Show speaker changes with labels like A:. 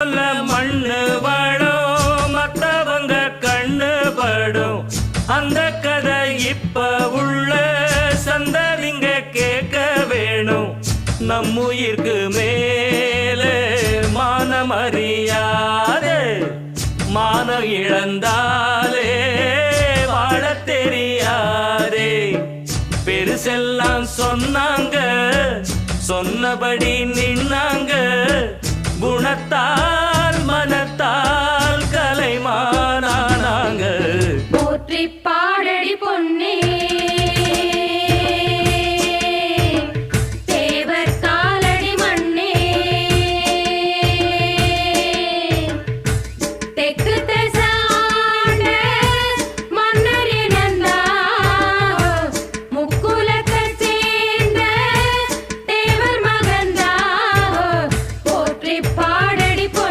A: மண்ணு வாழும் மத்தவங்க கண்ணு படும் அந்த கதை இப்ப உள்ள சந்ததிங்க கேட்க வேணும். நம்முயிர்க்கு மேலே மானம் அறியாதே, மானம் இழந்தாலே வாழ தெரியாதே. பெருசெல்லாம் சொன்னாங்க, சொன்னபடி நின்னாங்க, குணத்தா